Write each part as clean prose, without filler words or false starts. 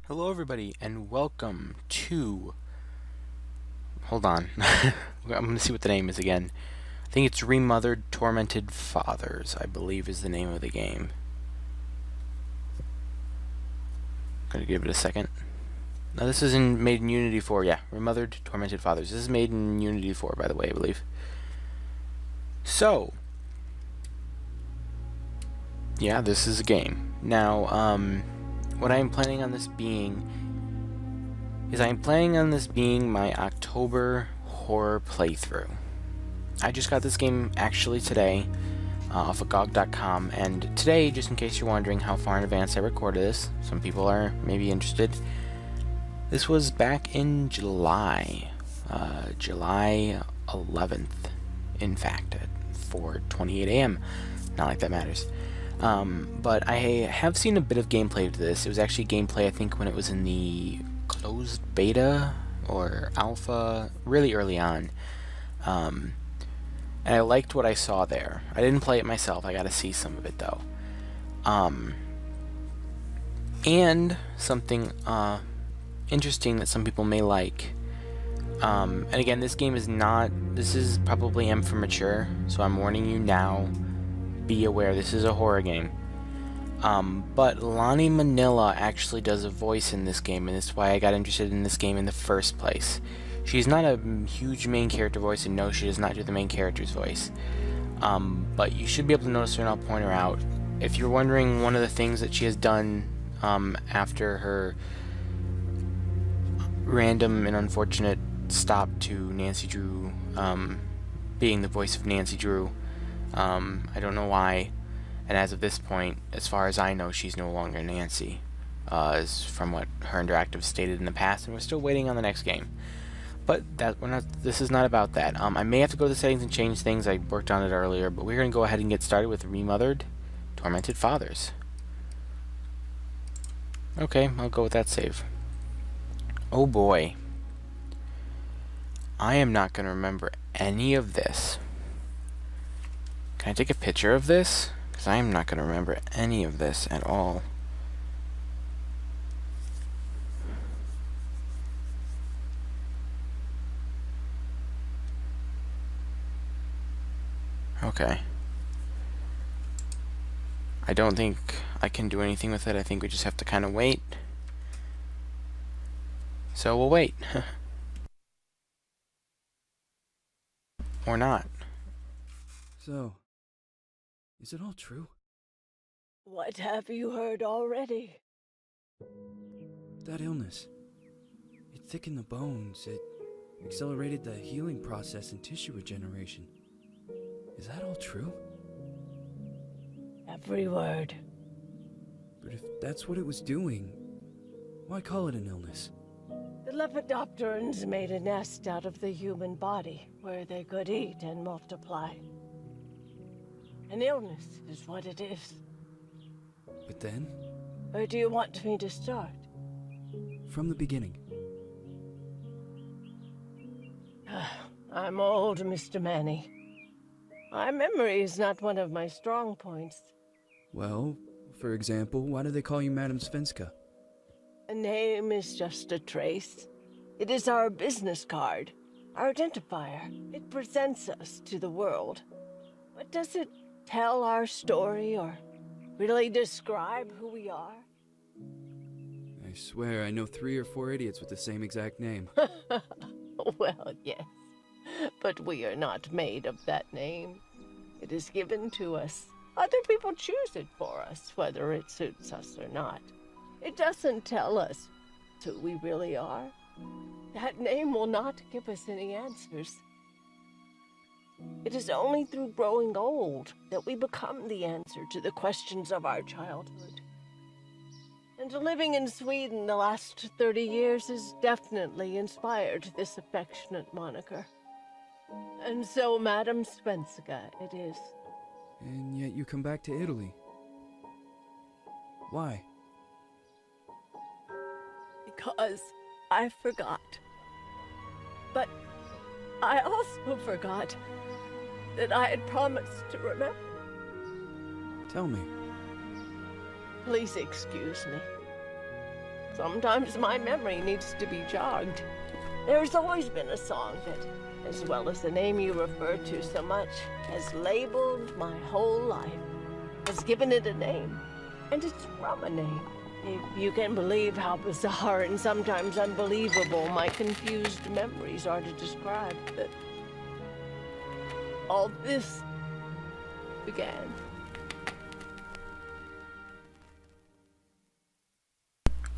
Hello everybody and welcome to... Hold on. I'm going to see what the name is again. I think it's Remothered, Tormented Fathers, I believe is the name of the game. Gonna give it a second. Now this is made in Unity 4, yeah. Remothered, Tormented Fathers. This is made in Unity 4, by the way, I believe. So, yeah, this is a game. Now, what I'm planning on this being is I'm planning on this being my October horror playthrough. I just got this game actually today off of GOG.com, and today, just in case you're wondering how far in advance I recorded this, some people are maybe interested, this was back in July, July 11th, in fact, at 4:28 a.m. Not like that matters. But I have seen a bit of gameplay of this. It was actually gameplay, I think, when it was in the closed beta or alpha, really early on. And I liked what I saw there. I didn't play it myself. I got to see some of it though. And something interesting that some people may like. And again, this game is not. This is probably M for mature, so I'm warning you now. Be aware, this is a horror game. But Lonnie Manila actually does a voice in this game, and that's why I got interested in this game in the first place. She's not a huge main character voice, and no, she does not do the main character's voice. But you should be able to notice her, and I'll point her out. If you're wondering, one of the things that she has done after her random and unfortunate stop to Nancy Drew being the voice of Nancy Drew, I don't know why, and as of this point, as far as I know, she's no longer Nancy, as from what her interactive stated in the past, and we're still waiting on the next game. But this is not about that. I may have to go to the settings and change things. I worked on it earlier, but we're going to go ahead and get started with Remothered, Tormented Fathers. Okay, I'll go with that save. Oh boy. I am not going to remember any of this. Can I take a picture of this? Because I am not going to remember any of this at all. Okay. I don't think I can do anything with it. I think we just have to kind of wait. So we'll wait. Or not. So, is it all true? What have you heard already? That illness. It thickened the bones. It accelerated the healing process and tissue regeneration. Is that all true? Every word. But if that's what it was doing, why call it an illness? The Lepidopterans made a nest out of the human body where they could eat and multiply. An illness is what it is. But then, Where do you want me to start? from the beginning. I'm old, Mr. Manny. My memory is not one of my strong points. Well, for example, why do they call you Madam Svenska? A name is just a trace. It is our business card, our identifier. It presents us to the world. But does it tell our story or really describe who we are? I swear I know 3 or 4 idiots with the same exact name. Well, yes. But we are not made of that name. It is given to us. Other people choose it for us, whether it suits us or not. It doesn't tell us who we really are. That name will not give us any answers. It is only through growing old that we become the answer to the questions of our childhood. And living in Sweden the last 30 years has definitely inspired this affectionate moniker. And so, Madam Svenska, it is. And yet you come back to Italy. Why? Because I forgot. But I also forgot that I had promised to remember. Tell me. Please excuse me. Sometimes my memory needs to be jogged. There's always been a song that, as well as the name you refer to so much, has labeled my whole life, has given it a name, and it's from a name. If you can believe how bizarre and sometimes unbelievable my confused memories are to describe that all this began.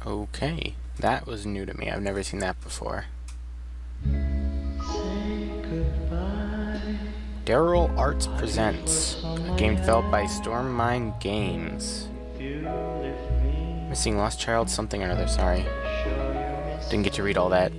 Okay, that was new to me. I've never seen that before. Daryl Arts presents a game developed by Stormmine Games. Missing lost child something or other, sorry. Didn't get to read all that.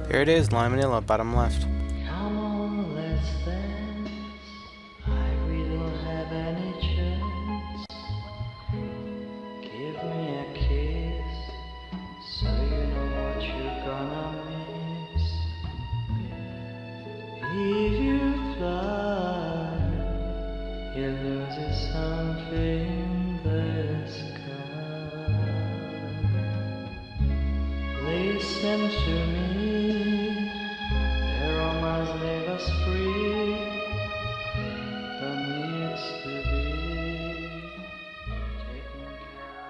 There it is, Lime Manila, bottom left. Come on, let's dance. We don't have any chance. Give me a kiss, so you know what you're gonna miss. If you fly, you lose something in the sky. Listen to me. Leave us free from needs to be taken care of.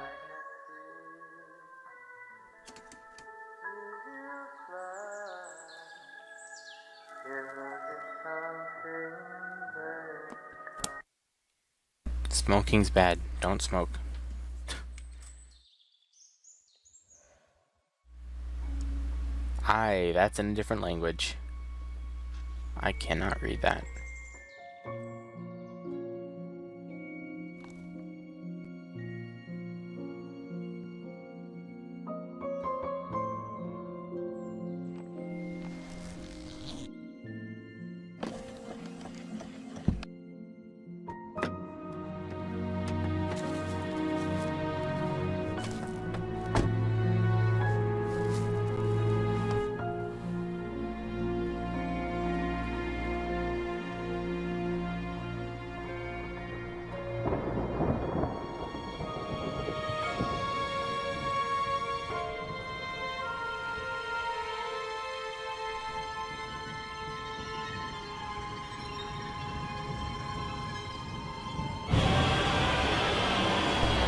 Smoking's bad. Don't smoke. Aye, that's in a different language. I cannot read that.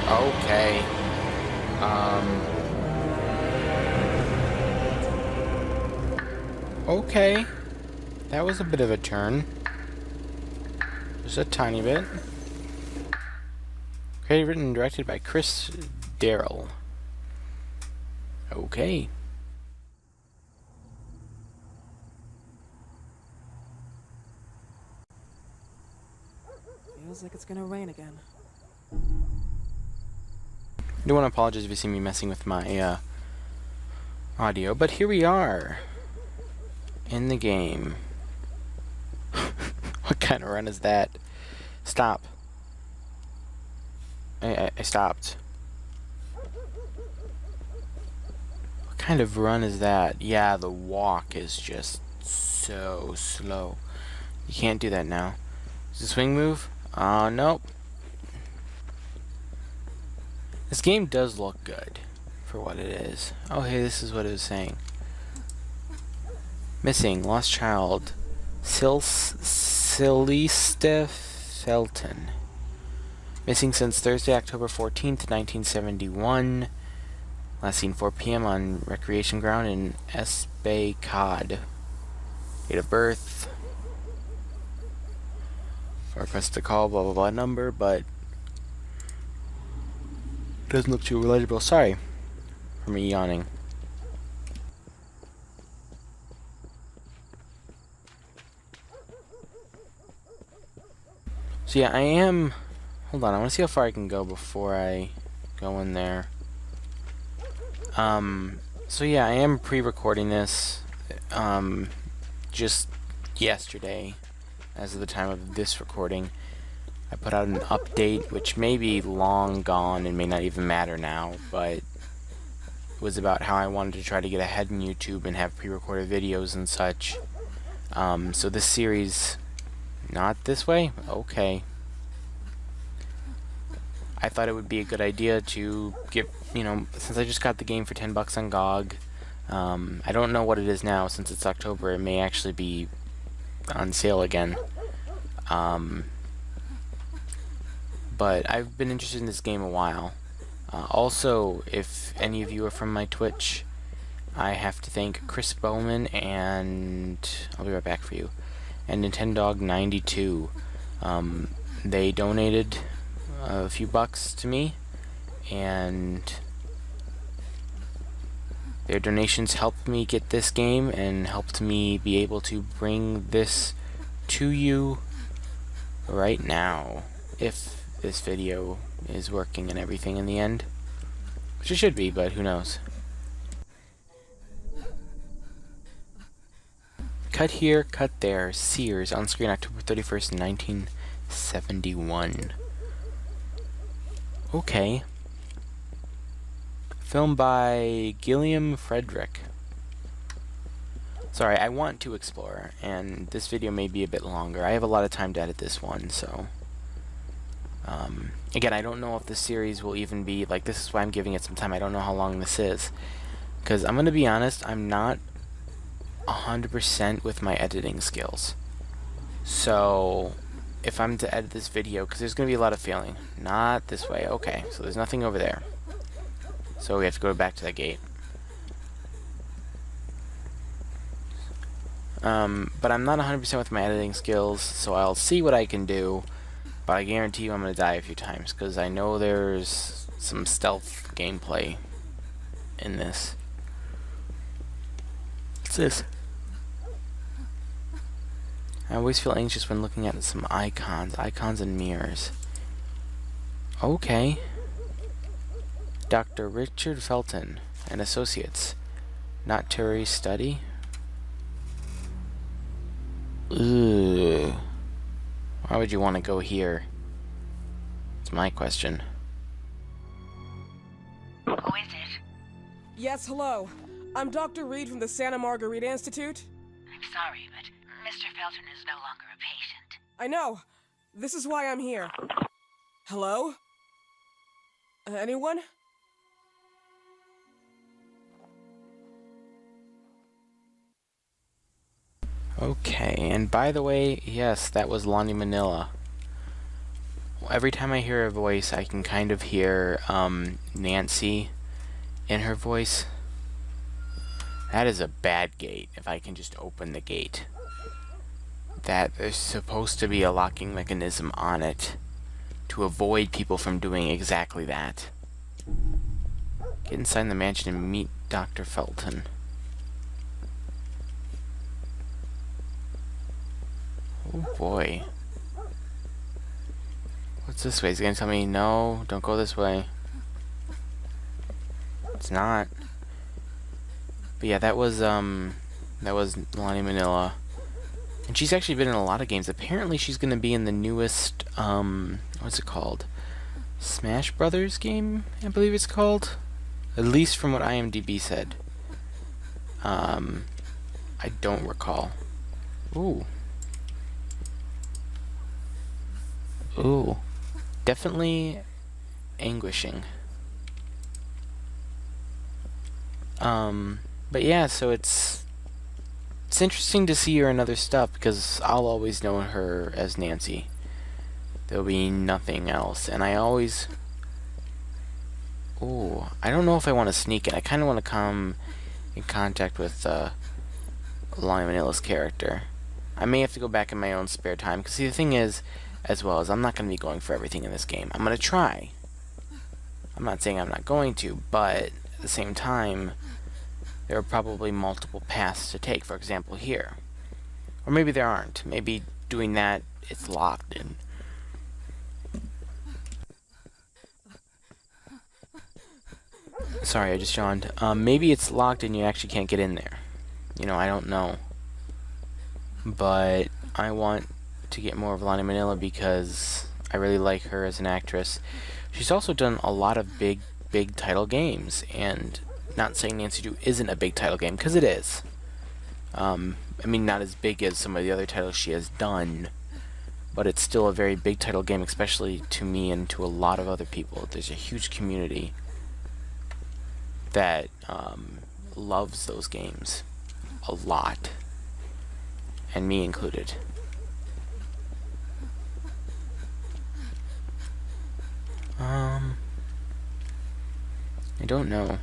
Okay. Okay. That was a bit of a turn. Just a tiny bit. Created, written, and directed by Chris Darrell. Okay. Feels like it's gonna rain again. I do want to apologize if you see me messing with my audio, but here we are in the game. What kind of run is that? Stop. I stopped. What kind of run is that? Yeah, the walk is just so slow. You can't do that now. Is the swing move? Nope. This game does look good for what it is. Oh, hey, this is what it was saying. Missing, lost child, Celeste Felton. Missing since Thursday, October 14th, 1971. Last seen 4 p.m. on Recreation Ground in Bay Cod. Date of birth. I request a call, blah blah blah number, but doesn't look too legible. Sorry for me yawning. So yeah, I am. Hold on, I want to see how far I can go before I go in there. So yeah, I am pre-recording this. Just yesterday, as of the time of this recording, I put out an update, which may be long gone and may not even matter now, but it was about how I wanted to try to get ahead in YouTube and have pre-recorded videos and such. So this series, not this way? Okay. I thought it would be a good idea to get, since I just got the game for $10 on GOG, I don't know what it is now since it's October. It may actually be on sale again. But I've been interested in this game a while. Also, if any of you are from my Twitch, I have to thank Chris Bowman and I'll be right back for you, and Nintendog92. They donated a few bucks to me, and their donations helped me get this game and helped me be able to bring this to you right now, if this video is working and everything in the end, which it should be, but who knows. Cut here, cut there. Sears, on screen October 31st, 1971. Okay. Film by Gilliam Frederick. Sorry, I want to explore, and this video may be a bit longer. I have a lot of time to edit this one, so... again, I don't know if this series will even be, like, this is why I'm giving it some time. I don't know how long this is. Because I'm going to be honest, I'm not 100% with my editing skills. So, if I'm to edit this video, because there's going to be a lot of failing. Not this way. Okay, so there's nothing over there. So we have to go back to that gate. But I'm not 100% with my editing skills, so I'll see what I can do. But I guarantee you I'm going to die a few times, because I know there's some stealth gameplay in this. What's this? I always feel anxious when looking at some icons and mirrors. Okay. Dr. Richard Felton and Associates. Not Terry Study? Ugh. Why would you want to go here? It's my question. Who is it? Yes, hello. I'm Dr. Reed from the Santa Margarita Institute. I'm sorry, but Mr. Felton is no longer a patient. I know. This is why I'm here. Hello? Anyone? Okay, and by the way, yes, that was Lonnie Manila. Every time I hear her voice, I can kind of hear Nancy in her voice. That is a bad gate, if I can just open the gate. That there's supposed to be a locking mechanism on it to avoid people from doing exactly that. Get inside the mansion and meet Dr. Felton. Oh boy. What's this way? Is he gonna tell me no, don't go this way? It's not. But yeah, that was Lonnie Manila. And she's actually been in a lot of games. Apparently she's gonna be in the newest what's it called? Smash Brothers game, I believe it's called. At least from what IMDb said. I don't recall. Ooh. Ooh. Definitely anguishing. But yeah, so it's interesting to see her in other stuff, because I'll always know her as Nancy. There'll be nothing else, and I always... Ooh, I don't know if I want to sneak it. I kind of want to come in contact with Lonnie Manila's character. I may have to go back in my own spare time, because see, the thing is, as well as I'm not going to be going for everything in this game. I'm going to try. I'm not saying I'm not going to, but at the same time, there are probably multiple paths to take, for example, here. Or maybe there aren't. Maybe doing that, it's locked in. Sorry, I just yawned. Maybe it's locked and you actually can't get in there. You know, I don't know. But I want to get more of Lonnie Manila because I really like her as an actress. She's also done a lot of big title games, and not saying Nancy Drew isn't a big title game, because it is. I mean, not as big as some of the other titles she has done, but it's still a very big title game, especially to me and to a lot of other people. There's a huge community that loves those games a lot, and me included. I don't know.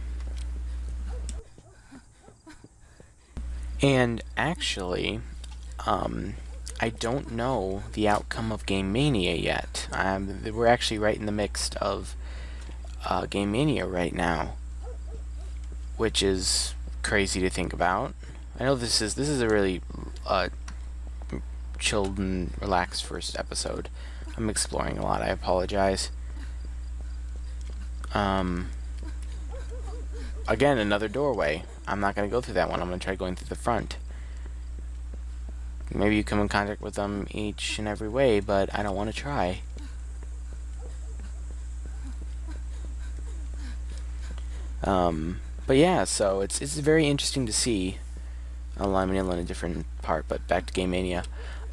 And actually, I don't know the outcome of Game Mania yet. We're actually right in the mix of Game Mania right now, which is crazy to think about. I know this is a really chilled and relaxed first episode. I'm exploring a lot. I apologize. Again, another doorway. I'm not going to go through that one. I'm going to try going through the front. Maybe you come in contact with them each and every way, but I don't want to try. But yeah, so it's very interesting to see Lyman in a different part, but back to Game Mania.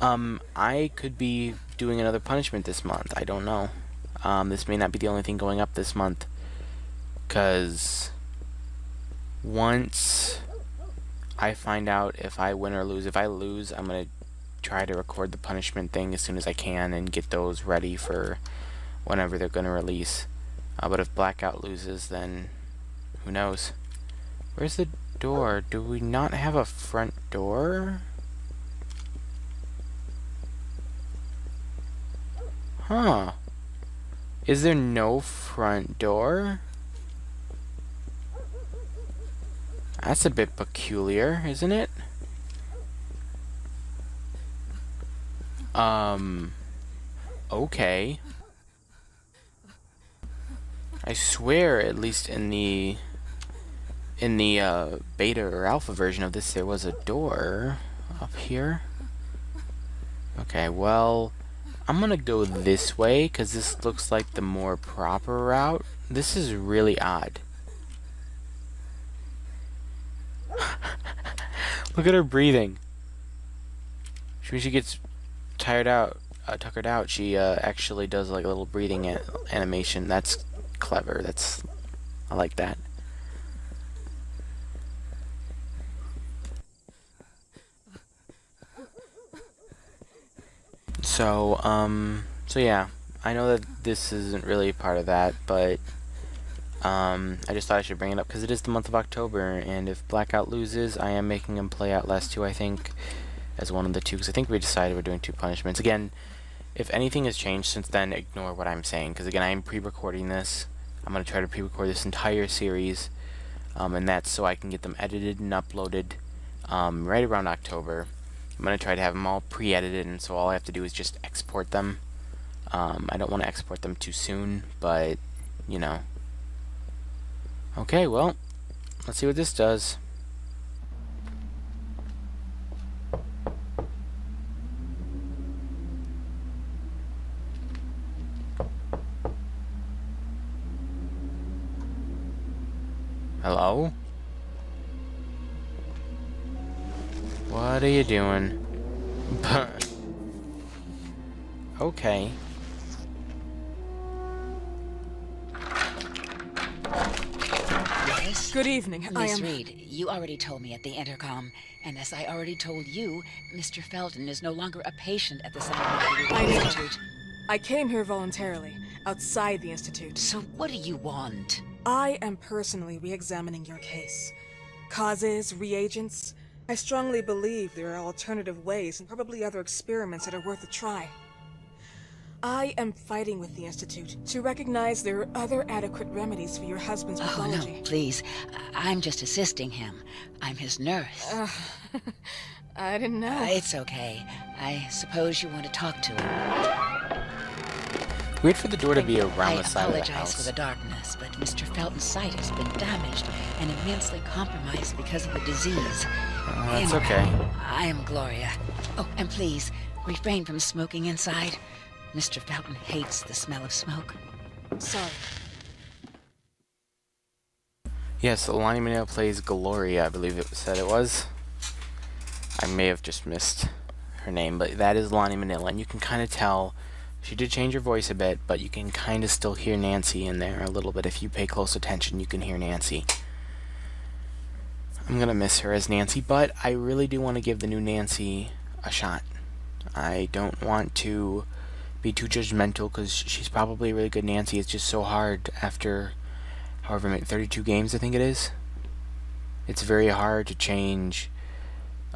I could be doing another punishment this month. I don't know. This may not be the only thing going up this month, because once I find out if I win or lose, if I lose, I'm going to try to record the punishment thing as soon as I can and get those ready for whenever they're going to release. But if Blackout loses, then who knows? Where's the door? Do we not have a front door? Huh. Is there no front door? That's a bit peculiar, isn't it? Okay. I swear, at least in the beta or alpha version of this, there was a door up here. Okay, well, I'm gonna go this way because this looks like the more proper route. This is really odd. Look at her breathing. When she gets tired out, tuckered out, she actually does like a little breathing animation. That's clever. I like that. So yeah, I know that this isn't really part of that, but I just thought I should bring it up because it is the month of October, and if Blackout loses, I am making him play Outlast 2, I think, as one of the two, because I think we decided we're doing 2 punishments. Again, if anything has changed since then, ignore what I'm saying, because again, I am pre-recording this. I'm going to try to pre-record this entire series, and that's so I can get them edited and uploaded right around October. I'm going to try to have them all pre-edited, and so all I have to do is just export them. I don't want to export them too soon, but, you know. Okay, well, let's see what this does. Hello? What are you doing? Okay. Yes? Good evening. I Miss am... Reed, you already told me at the intercom, and as I already told you, Mr. Felton is no longer a patient at the Scientific I know. Institute. I came here voluntarily, outside the Institute. So what do you want? I am personally re-examining your case. Causes, reagents. I strongly believe there are alternative ways and probably other experiments that are worth a try. I am fighting with the Institute to recognize there are other adequate remedies for your husband's Oh, pathology. no, please. I'm just assisting him. I'm his nurse. I didn't know. It's okay. I suppose you want to talk to him. Weird for the door to be around the side of the I apologize house. for the darkness, but Mr. Felton's sight has been damaged and immensely compromised because of the disease. That's Anyway, okay. I am Gloria. Oh, and please, refrain from smoking inside. Mr. Felton hates the smell of smoke. Sorry. Yes, Lani Mineo plays Gloria, I believe it said it was. I may have just missed her name, but that is Lonnie Manila, and you can kind of tell she did change her voice a bit, but you can kind of still hear Nancy in there a little bit. If you pay close attention, you can hear Nancy. I'm gonna miss her as Nancy, but I really do want to give the new Nancy a shot. I don't want to be too judgmental because she's probably a really good Nancy. It's just so hard after however many 32 games I think it is. It's very hard to change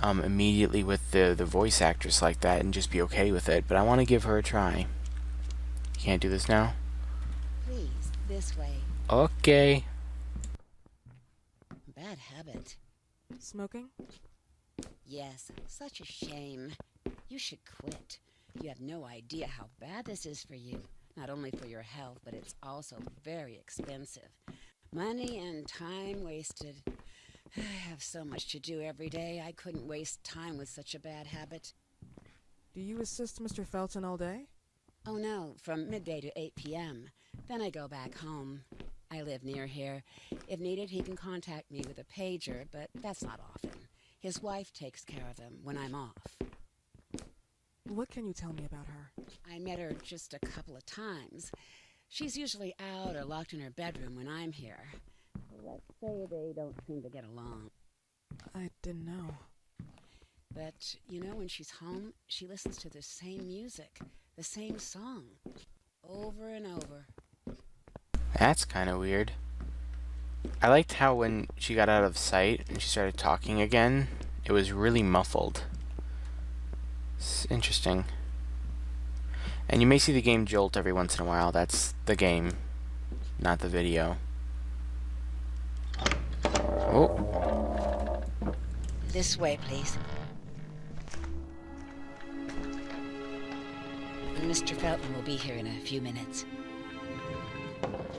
immediately with the voice actress like that and just be okay with it. But I want to give her a try. Can't do this now? Please, this way. Okay. Bad habit. Smoking? Yes, such a shame. You should quit. You have no idea how bad this is for you. Not only for your health, but it's also very expensive. Money and time wasted. I have so much to do every day. I couldn't waste time with such a bad habit. Do you assist Mr. Felton all day? Oh no, from midday to 8 p.m. Then I go back home. I live near here. If needed, he can contact me with a pager, but that's not often. His wife takes care of him when I'm off. What can you tell me about her? I met her just a couple of times. She's usually out or locked in her bedroom when I'm here. Let's say they don't seem to get along. I didn't know. But, you know, when she's home, she listens to the same music, the same song, over and over. That's kind of weird. I liked how when she got out of sight and she started talking again, it was really muffled. It's interesting. And you may see the game jolt every once in a while. That's the game, not the video. Oh. This way, please. Mr. Felton will be here in a few minutes.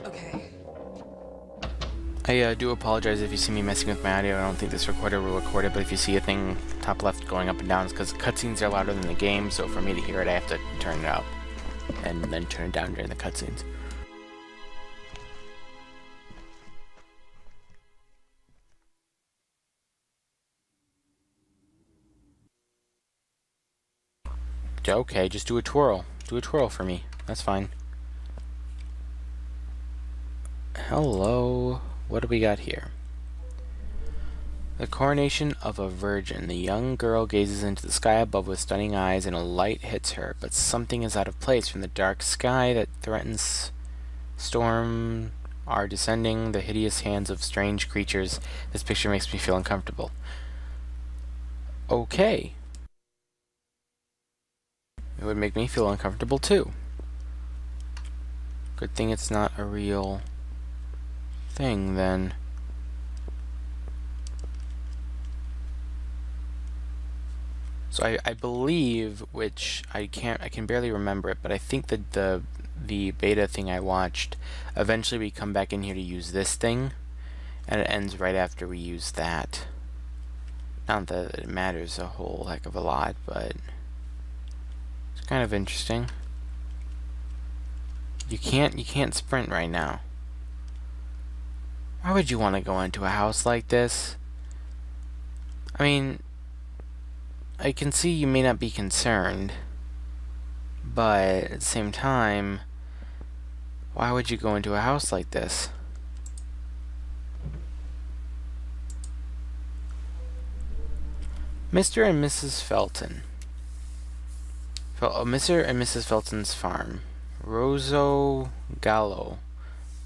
Okay. I do apologize if you see me messing with my audio. I don't think this recorder will record it, but if you see a thing top left going up and down, it's because cutscenes are louder than the game, so for me to hear it, I have to turn it up and then turn it down during the cutscenes. Okay, just do a twirl. Do a twirl for me. That's fine. Hello. What do we got here? The coronation of a virgin. The young girl gazes into the sky above with stunning eyes, and a light hits her, but something is out of place. From the dark sky that threatens storm are descending the hideous hands of strange creatures. This picture makes me feel uncomfortable. Okay. It would make me feel uncomfortable too. Good thing it's not a real thing then. So I believe, which I can barely remember it, but I think that the beta thing I watched, eventually we come back in here to use this thing, and it ends right after we use that. Not that it matters a whole heck of a lot, but it's kind of interesting. You can't sprint right now. Why would you want to go into a house like this? I mean, I can see you may not be concerned, but at the same time, why would you go into a house like this? Mr. and Mrs. Felton. Mr. and Mrs. Felton's farm. Rosso Gallo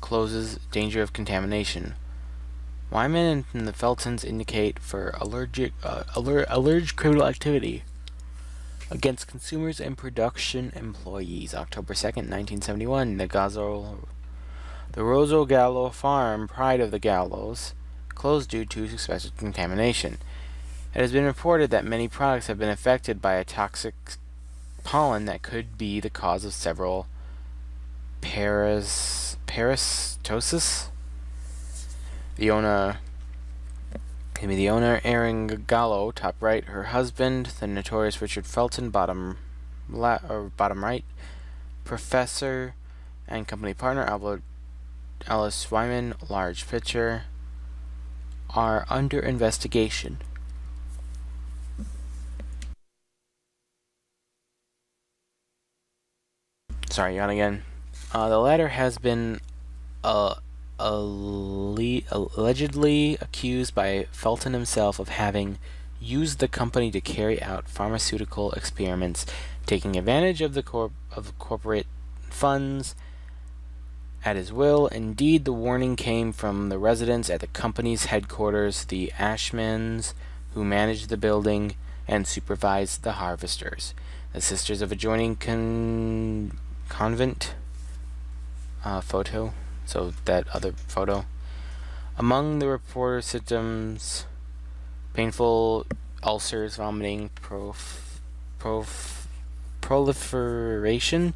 closes, danger of contamination. Wyman and the Feltons indicate for alleged criminal activity against consumers and production employees. October 2nd, 1971. The Rosso Gallo farm, pride of the Gallos, closed due to suspected contamination. It has been reported that many products have been affected by a toxic pollen that could be the cause of several parasitosis. The owner, Erin Gallo, top right, her husband, the notorious Richard Felton, bottom right, professor and company partner Alice Wyman, large picture, are under investigation. sorry, on again. The latter has been allegedly accused by Felton himself of having used the company to carry out pharmaceutical experiments, taking advantage of the corporate funds at his will. Indeed, the warning came from the residents at the company's headquarters, the Ashmans, who managed the building and supervised the harvesters. The sisters of adjoining convent photo, so that other photo. Among the reported symptoms, painful ulcers, vomiting, proliferation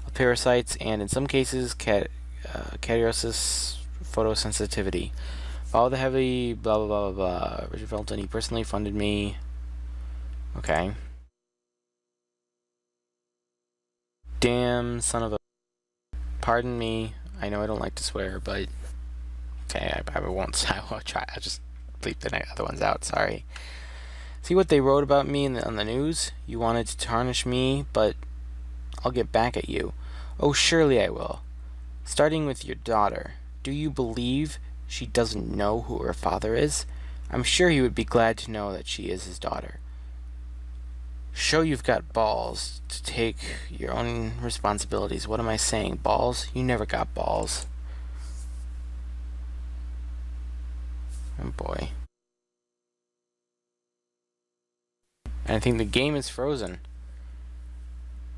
of parasites, and in some cases, cariosis photosensitivity. Follow the heavy blah blah blah blah blah. Richard Felton, he personally funded me. Okay. Damn son of a... Pardon me. I know I don't like to swear, but... Okay, I won't. I will try. I'll just bleep the other ones out. Sorry. See what they wrote about me on the news? You wanted to tarnish me, but I'll get back at you. Oh, surely I will. Starting with your daughter. Do you believe she doesn't know who her father is? I'm sure he would be glad to know that she is his daughter. Show you've got balls to take your own responsibilities. What am I saying? Balls? You never got balls. Oh boy. And I think the game is frozen.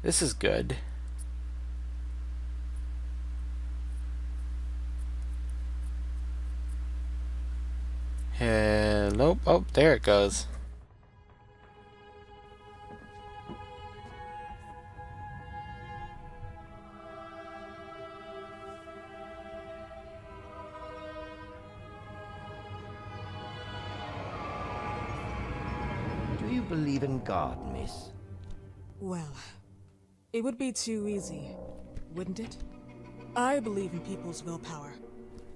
This is good. Hello? Oh, there it goes. Do you believe in God, miss? Well, it would be too easy, wouldn't it? I believe in people's willpower.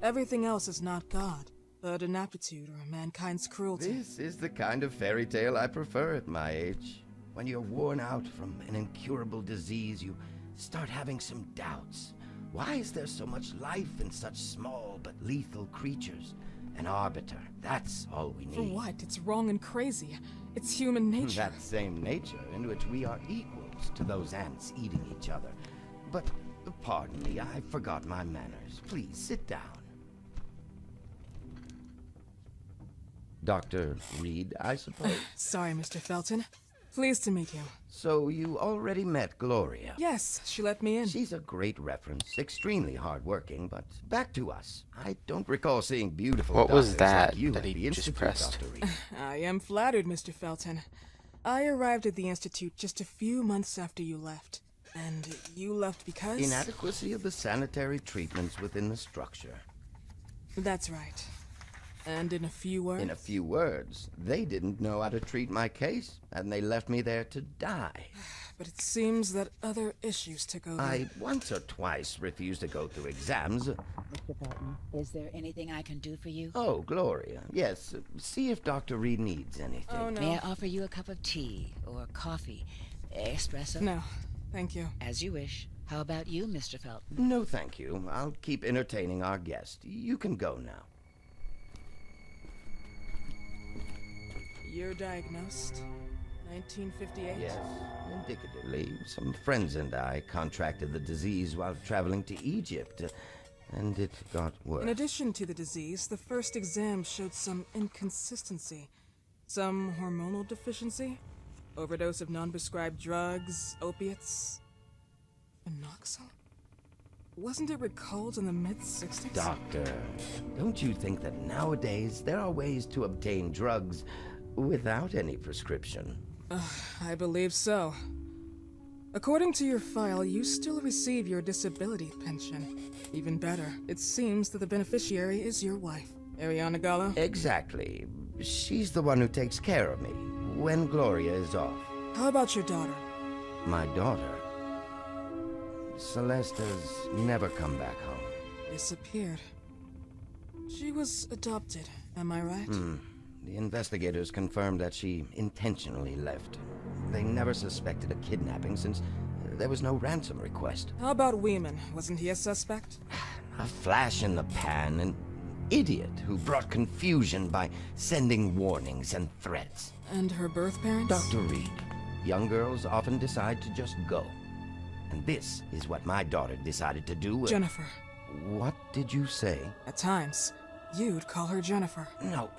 Everything else is not God, but an aptitude or mankind's cruelty. This is the kind of fairy tale I prefer at my age. When you're worn out from an incurable disease, you start having some doubts. Why is there so much life in such small but lethal creatures? An arbiter, that's all we need. For what? It's wrong and crazy. It's human nature. That same nature in which we are equals to those ants eating each other. But, pardon me, I forgot my manners. Please, sit down. Dr. Reed, I suppose? Sorry, Mr. Felton. Pleased to meet you. So you already met Gloria? Yes, she let me in. She's a great reference, extremely hardworking, but back to us. I don't recall seeing beautiful What was doctors that like you that at he the just Institute, pressed? Dr. Reed. I am flattered, Mr. Felton. I arrived at the Institute just a few months after you left. And you left because? Inadequacy of the sanitary treatments within the structure. That's right. And in a few words? In a few words, they didn't know how to treat my case, and they left me there to die. But it seems that other issues took over. I once or twice refused to go through exams. Mr. Felton, is there anything I can do for you? Oh, Gloria, yes. See if Dr. Reed needs anything. Oh, no. May I offer you a cup of tea or coffee? Espresso? No, thank you. As you wish. How about you, Mr. Felton? No, thank you. I'll keep entertaining our guest. You can go now. You're diagnosed? 1958? Yes, indicatively. Some friends and I contracted the disease while traveling to Egypt, and it got worse. In addition to the disease, the first exam showed some inconsistency. Some hormonal deficiency? Overdose of non-prescribed drugs, opiates? Phenoxyl? Wasn't it recalled in the mid-60s? Doctor, don't you think that nowadays there are ways to obtain drugs without any prescription? I believe so. According to your file, you still receive your disability pension. Even better, it seems that the beneficiary is your wife, Ariana Gallo. Exactly. She's the one who takes care of me when Gloria is off. How about your daughter? My daughter, Celeste, has never come back home. Disappeared. She was adopted, am I right? The investigators confirmed that she intentionally left. They never suspected a kidnapping since There was no ransom request. How about Weeman? Wasn't he a suspect? A flash in the pan, an idiot who brought confusion by sending warnings and threats. And her birth parents? Dr. Reed, young girls often decide to just go. And this is what my daughter decided to do. Jennifer. What did you say? At times, you'd call her Jennifer. No,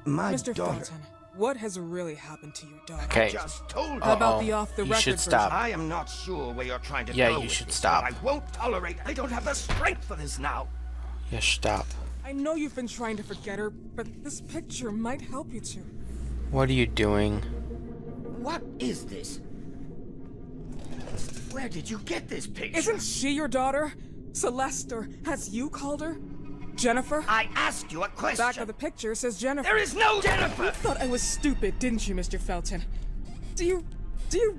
my Mr. daughter... Felton, what has really happened to your daughter? Okay. I just told you. How about Uh-oh. the off-the-record You should version? stop. I am not sure where you're trying to Yeah, go you with should this, stop. but I won't tolerate. I don't have the strength for this now. Yes, stop. I know you've been trying to forget her, but this picture might help you to. What are you doing? What is this? Where did you get this picture? Isn't she your daughter? Celeste, or has you called her? Jennifer? I asked you a question. Back of the picture says Jennifer. There is no Jennifer! You thought I was stupid, didn't you, Mr. Felton? Do you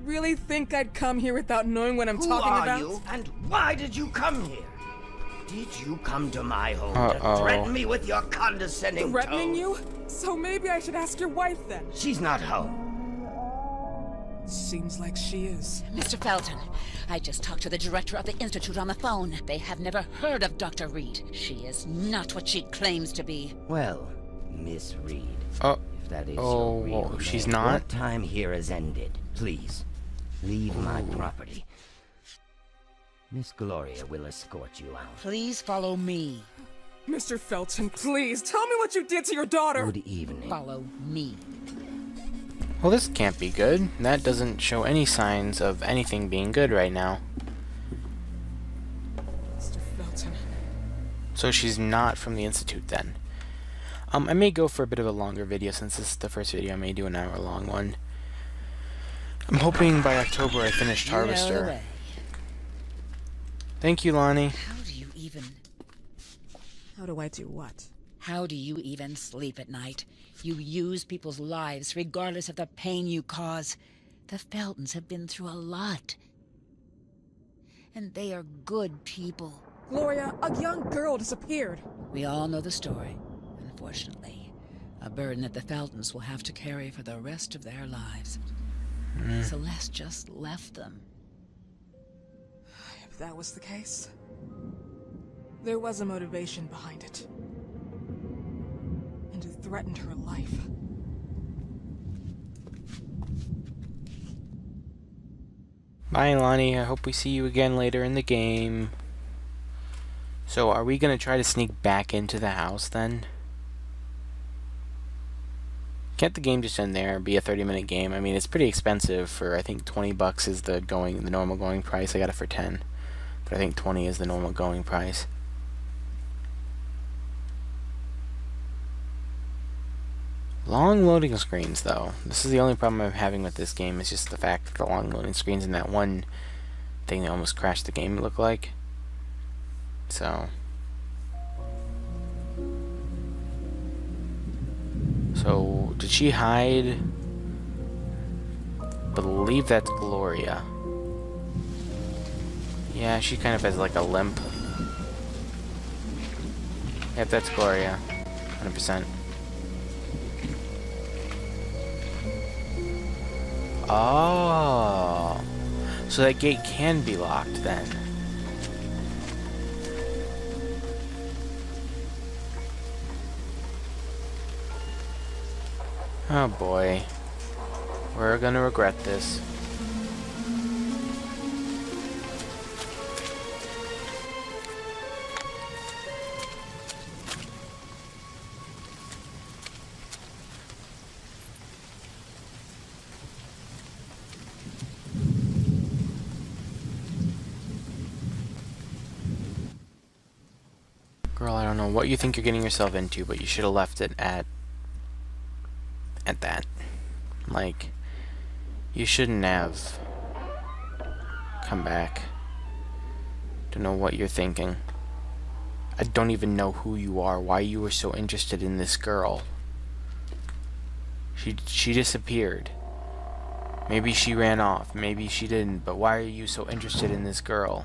really think I'd come here without knowing what I'm Who talking are about? you, and why did you come here? Did you come to my home Uh-oh. to threaten me with your condescending Threatening tone? you? So maybe I should ask your wife then. She's not home. Seems like she is. Mr. Felton, I just talked to the director of the Institute on the phone. They have never heard of Dr. Reed. She is not what she claims to be. Well, Miss Reed, Oh, if that is oh, your real well, she's name, not? Your time here has ended. Please, leave my property. Miss Gloria will escort you out. Please follow me. Mr. Felton, please, tell me what you did to your daughter! Good evening. Follow me. well, this can't be good. That doesn't show any signs of anything being good right now. Mr. Felton. So she's not from the Institute then. I may go for a bit of a longer video since this is the first video. I may do an hour-long one. I'm hoping by October I finished You know the Harvester. way. Thank you, Lonnie. How do you even... How do I do what? How do you even sleep at night? You use people's lives regardless of the pain you cause. The Feltons have been through a lot. And they are good people. Gloria, a young girl disappeared. We all know the story, unfortunately. A burden that the Feltons will have to carry for the rest of their lives. Celeste just left them. If that was the case, there was a motivation behind it. And it threatened her life. Bye, Lonnie. I hope we see you again later in the game. So, are we gonna try to sneak back into the house then? Can't the game just end there? Be a 30-minute game? I mean, it's pretty expensive. For I think 20 bucks is the normal going price. I got it for 10, but I think 20 is the normal going price. Long loading screens, though. This is the only problem I'm having with this game. Is just the fact that the long loading screens and that one thing that almost crashed the game look like. So did she hide? Believe that's Gloria. Yeah, she kind of has like a limp. Yep, that's Gloria. 100%. Oh. So that gate can be locked then. Oh boy. We're gonna regret this. Girl, I don't know what you think you're getting yourself into, but you should have left it at that. Like, you shouldn't have come back. Don't know what you're thinking. I don't even know who you are, why you were so interested in this girl. She disappeared. Maybe she ran off, maybe she didn't, but why are you so interested in this girl?